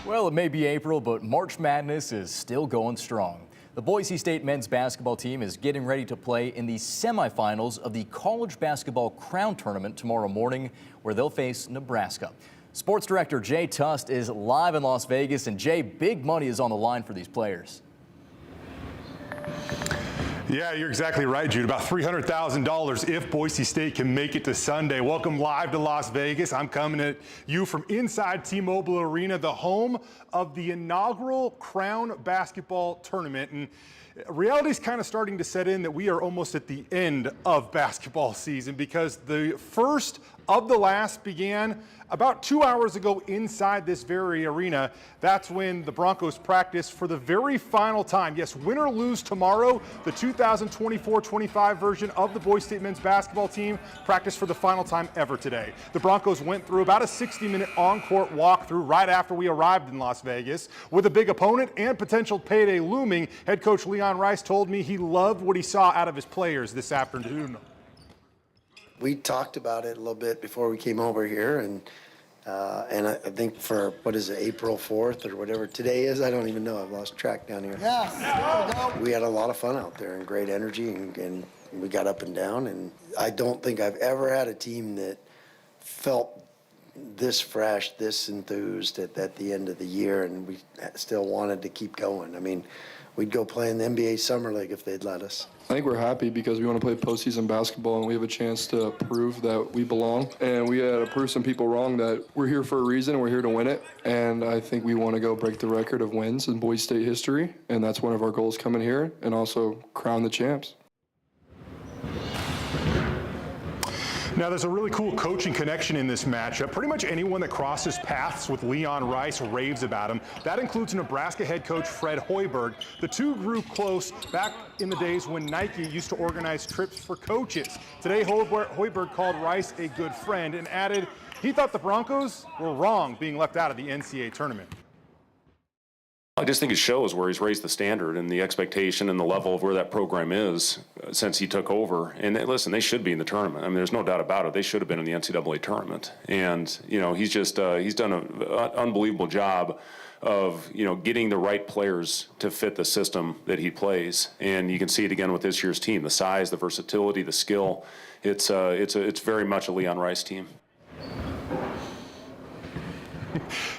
Well, it may be April, but March Madness is still going strong. The Boise State men's basketball team is getting ready to play in the semifinals of the college basketball crown tournament tomorrow morning, where they'll face Nebraska. Sports director Jay Tust is live in Las Vegas, and Jay, big money is on the line for these players. Yeah, you're exactly right, Jude. About $300,000 if Boise State can make it to Sunday. Welcome live to Las Vegas. I'm coming at you from inside T-Mobile Arena, the home of the inaugural Crown basketball tournament. And reality is kind of starting to set in that we are almost at the end of basketball season, because the first of the last began about 2 hours ago inside this very arena. That's when the Broncos practice for the very final time. Yes, win or lose tomorrow, the 2024-25 version of the Boise State men's basketball team practice for the final time ever today. The Broncos went through about a 60-minute on-court walkthrough right after we arrived in Las Vegas. With a big opponent and potential payday looming, head coach Leon Rice told me he loved what he saw out of his players this afternoon. We talked about it a little bit before we came over here, and I think for, what is it, April 4th or whatever today is, I don't even know, I've lost track down here. Yes. We had a lot of fun out there and great energy, and we got up and down, and I don't think I've ever had a team that felt this fresh, this enthused at the end of the year, and we still wanted to keep going. I mean, we'd go play in the NBA Summer League if they'd let us. I think we're happy because we want to play postseason basketball, and we have a chance to prove that we belong. And we had to prove some people wrong that we're here for a reason, and we're here to win it. And I think we want to go break the record of wins in Boise State history, and that's one of our goals coming here, and also crown the champs. Now, there's a really cool coaching connection in this matchup. Pretty much anyone that crosses paths with Leon Rice raves about him. That includes Nebraska head coach Fred Hoiberg. The two grew close back in the days when Nike used to organize trips for coaches. Today, Hoiberg called Rice a good friend and added he thought the Broncos were wrong being left out of the NCAA tournament. I just think it shows where he's raised the standard and the expectation and the level of where that program is since he took over. And listen, they should be in the tournament. I mean, there's no doubt about it. They should have been in the NCAA tournament. And, you know, he's just, he's done an unbelievable job of, you know, getting the right players to fit the system that he plays. And you can see it again with this year's team, the size, the versatility, the skill. It's very much a Leon Rice team.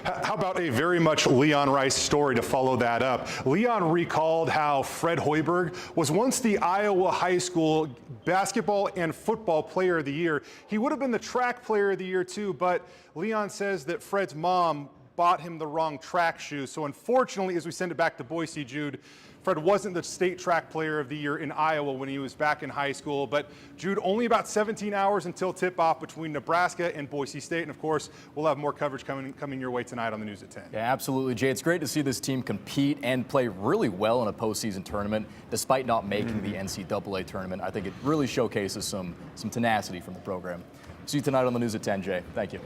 How about a very much Leon Rice story to follow that up? Leon recalled how Fred Hoiberg was once the Iowa High School basketball and football player of the year. He would have been the track player of the year too, but Leon says that Fred's mom bought him the wrong track shoes. So unfortunately, as we send it back to Boise, Jude, Fred wasn't the state track player of the year in Iowa when he was back in high school. But, Jude, only about 17 hours until tip-off between Nebraska and Boise State. And, of course, we'll have more coverage coming your way tonight on the News at 10. Yeah, absolutely, Jay. It's great to see this team compete and play really well in a postseason tournament, despite not making the NCAA tournament. I think it really showcases some tenacity from the program. See you tonight on the News at 10, Jay. Thank you.